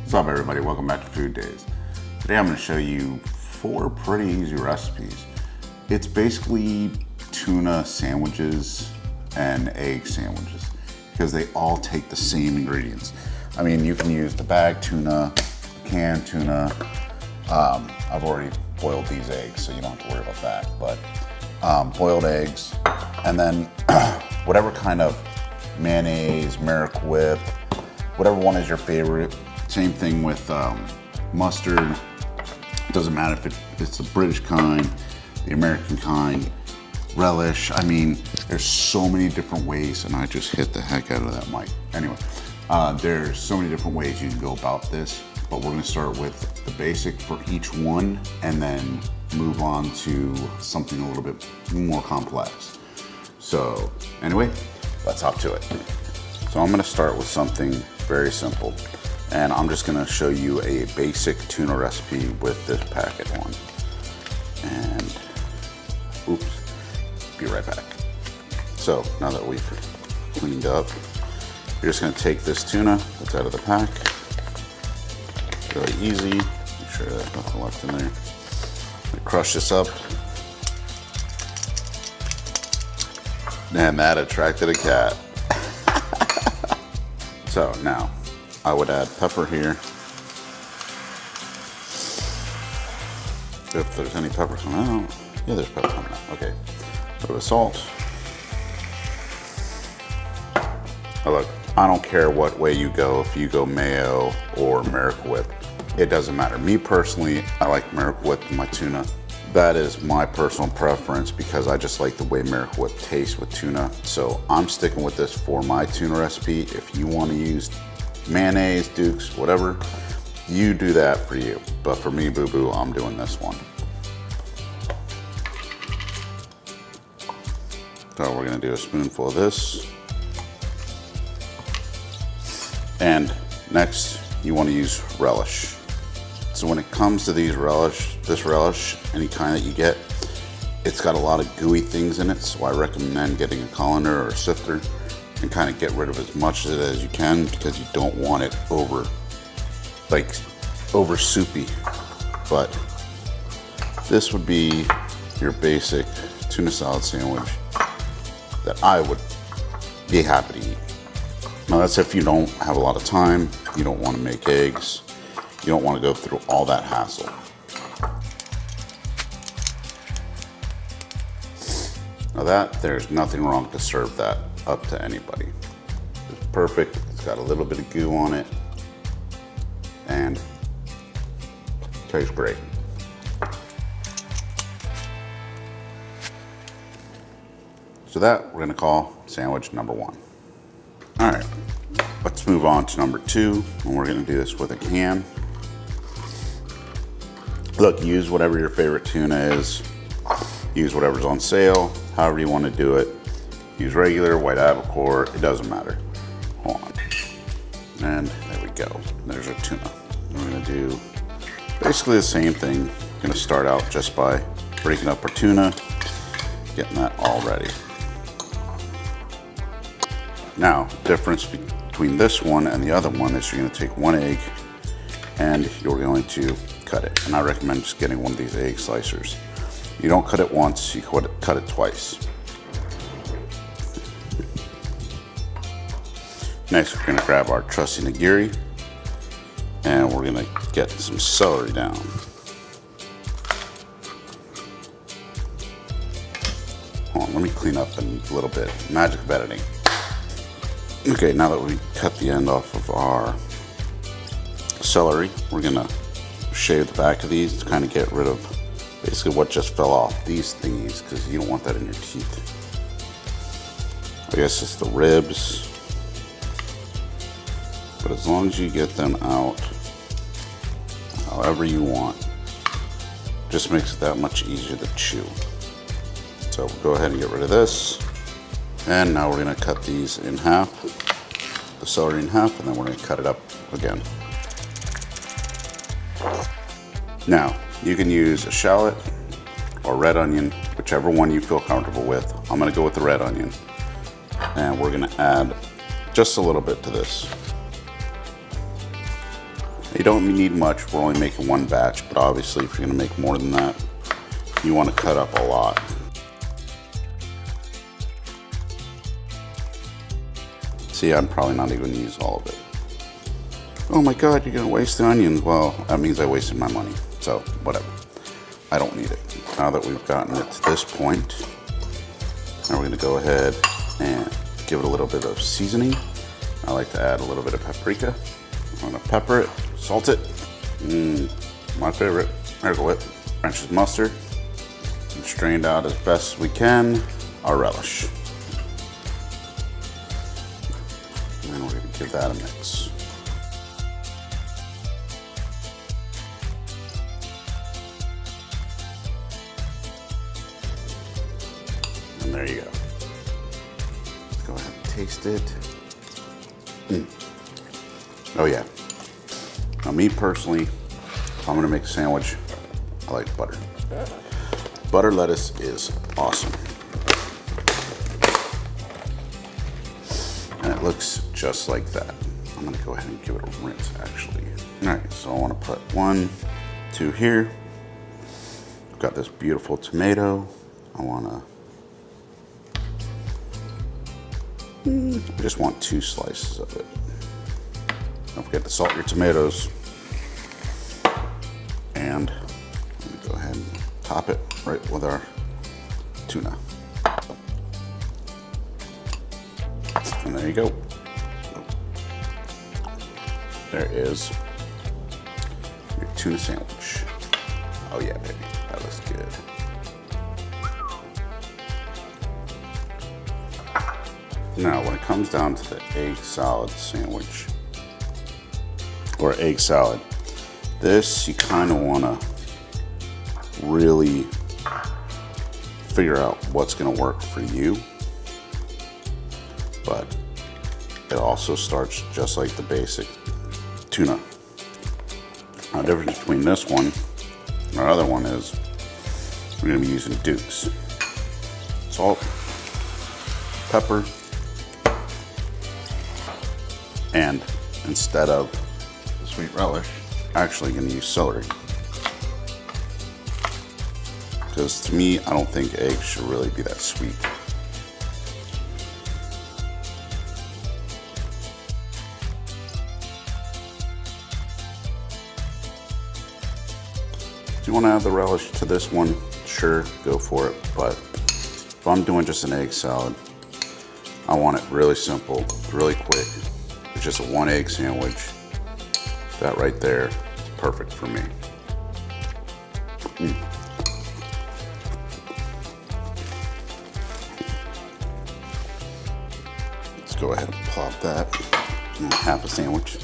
What's up, everybody? Welcome back to FoodDaze. Today I'm going to show you 4 pretty easy recipes. It's basically tuna sandwiches and egg sandwiches because they all take the same ingredients. I mean, you can use the bagged tuna, canned tuna. I've already boiled these eggs, so you don't have to worry about that. But boiled eggs, and then whatever kind of mayonnaise, Merrick Whip, whatever one is your favorite. Same thing with mustard. Doesn't matter if it's the British kind, the American kind, relish. I mean, there's so many different ways, and I just hit the heck out of that mic. Anyway, there's so many different ways you can go about this, but we're gonna start with the basic for each one and then move on to something a little bit more complex. So anyway, let's hop to it. So I'm gonna start with something very simple. And I'm just gonna show you a basic tuna recipe with this packet one. And, oops, be right back. So now that we've cleaned up, you're just gonna take this tuna that's out of the pack. Really easy, make sure there's nothing left in there. Crush this up. And that attracted a cat. So now, I would add pepper here. If there's any pepper coming out. Yeah, there's pepper coming out. Okay. A little bit of salt. Now look, I don't care what way you go, if you go mayo or Merrick Whip. It doesn't matter. Me personally, I like Merrick Whip in my tuna. That is my personal preference because I just like the way Merrick Whip tastes with tuna. So I'm sticking with this for my tuna recipe. If you want to use mayonnaise, Dukes, whatever, you do that for you. But for me, boo-boo, I'm doing this one. So we're gonna do a spoonful of this. And next, you wanna use relish. So when it comes to this relish, any kind that you get, it's got a lot of gooey things in it, so I recommend getting a colander or a sifter and kind of get rid of as much of it as you can because you don't want it over soupy. But this would be your basic tuna salad sandwich that I would be happy to eat. Now that's if you don't have a lot of time, you don't want to make eggs, you don't want to go through all that hassle. Now there's nothing wrong to serve that up to anybody. It's perfect, it's got a little bit of goo on it, and tastes great. So that we're gonna call sandwich number 1. All right, let's move on to number 2, and we're gonna do this with a can. Look, use whatever your favorite tuna is. Use whatever's on sale, however you wanna do it. Use regular, white albacore, it doesn't matter. Hold on. And there we go, there's our tuna. We're gonna do basically the same thing. Gonna start out just by breaking up our tuna, getting that all ready. Now, difference between this one and the other one is you're gonna take 1 egg and you're going to cut it. And I recommend just getting one of these egg slicers. You don't cut it once, you cut it twice. Next, we're gonna grab our trusty nigiri and we're gonna get some celery down. Hold on, let me clean up a little bit. Magic of editing. Okay, now that we cut the end off of our celery, we're gonna shave the back of these to kind of get rid of basically what just fell off these thingies because you don't want that in your teeth. I guess it's the ribs, but as long as you get them out however you want, just makes it that much easier to chew. So we'll go ahead and get rid of this. And now we're gonna cut these in half, the celery in half, and then we're gonna cut it up again. Now, you can use a shallot or red onion, whichever one you feel comfortable with. I'm gonna go with the red onion. And we're gonna add just a little bit to this. You don't need much, we're only making one batch, but obviously if you're gonna make more than that, you wanna cut up a lot. See, I'm probably not even gonna use all of it. Oh my God, you're gonna waste the onions. Well, that means I wasted my money, so whatever. I don't need it. Now that we've gotten it to this point, now we're gonna go ahead and give it a little bit of seasoning. I like to add a little bit of paprika. I'm gonna pepper it, salt it. My favorite, Miracle Whip, French's mustard. And strained out as best as we can, our relish. And then we're gonna give that a mix. And there you go. Let's go ahead and taste it. Oh yeah. Now me personally, if I'm gonna make a sandwich, I like butter. Butter lettuce is awesome. And it looks just like that. I'm gonna go ahead and give it a rinse actually. All right, so I wanna put 1, 2 here. I've got this beautiful tomato. I just want 2 slices of it. Don't forget to salt your tomatoes. And let me go ahead and top it right with our tuna. And there you go. There is your tuna sandwich. Oh yeah, baby, that looks good. Now, when it comes down to the egg salad sandwich, or egg salad, this you kind of want to really figure out what's going to work for you, but it also starts just like the basic tuna. Now, the difference between this one and our other one is we're going to be using Dukes. Salt, pepper, and instead of the sweet relish, actually going to use celery. Because to me, I don't think eggs should really be that sweet. If you want to add the relish to this one, sure, go for it. But if I'm doing just an egg salad, I want it really simple, really quick. It's just a 1 egg sandwich. That right there is perfect for me. Let's go ahead and plop that in half a sandwich.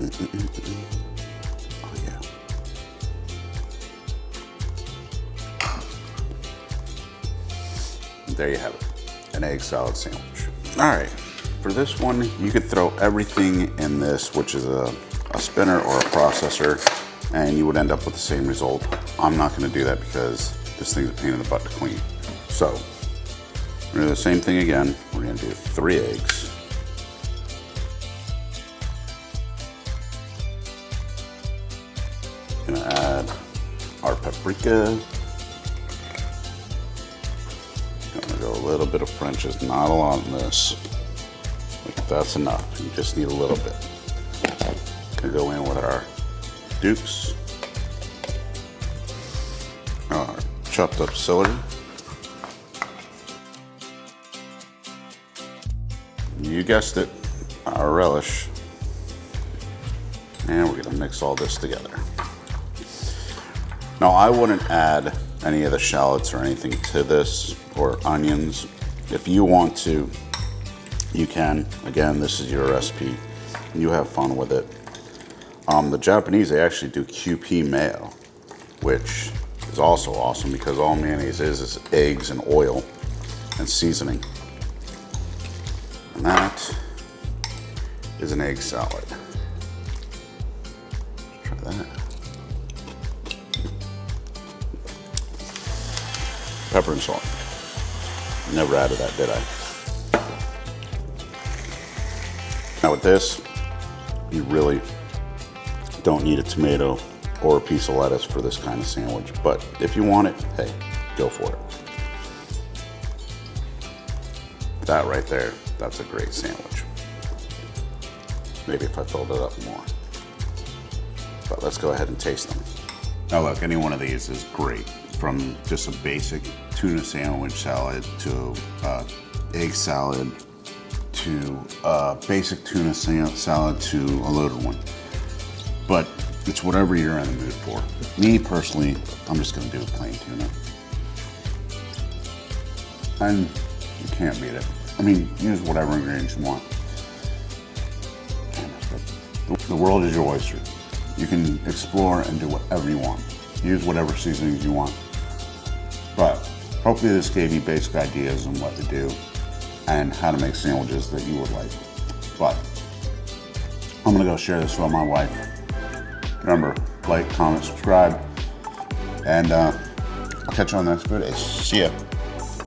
Oh yeah. There you have it, an egg salad sandwich. All right, for this one, you could throw everything in this, which is a spinner or a processor, and you would end up with the same result. I'm not gonna do that because this thing's a pain in the butt to clean. So, we're gonna do the same thing again. We're gonna do 3 eggs. Gonna add our paprika. Gonna go a little bit of French's, not a lot in this. Like that's enough. You just need a little bit. Gonna go in with our Dukes, our chopped up celery. You guessed it, our relish. And we're gonna mix all this together. Now I wouldn't add any of the shallots or anything to this, or onions. If you want to, you can. Again, this is your recipe. You have fun with it. The Japanese, they actually do QP mayo, which is also awesome because all mayonnaise is eggs and oil and seasoning. And that is an egg salad. Try that. Pepper and salt. Never added that, did I? Now with this, You really don't need a tomato or a piece of lettuce for this kind of sandwich, but if you want it, hey, go for it. That right there, that's a great sandwich. Maybe if I filled it up more. But let's go ahead and taste them. Now look, any one of these is great. From just a basic tuna sandwich salad to egg salad to basic tuna salad to a loaded one. But it's whatever you're in the mood for. Me personally, I'm just gonna do a plain tuna. And you can't beat it. I mean, use whatever ingredients you want. The world is your oyster. You can explore and do whatever you want. Use whatever seasonings you want. But hopefully this gave you basic ideas on what to do and how to make sandwiches that you would like. But I'm gonna go share this with my wife. Remember, like, comment, subscribe, and I'll catch you on the next video. See ya.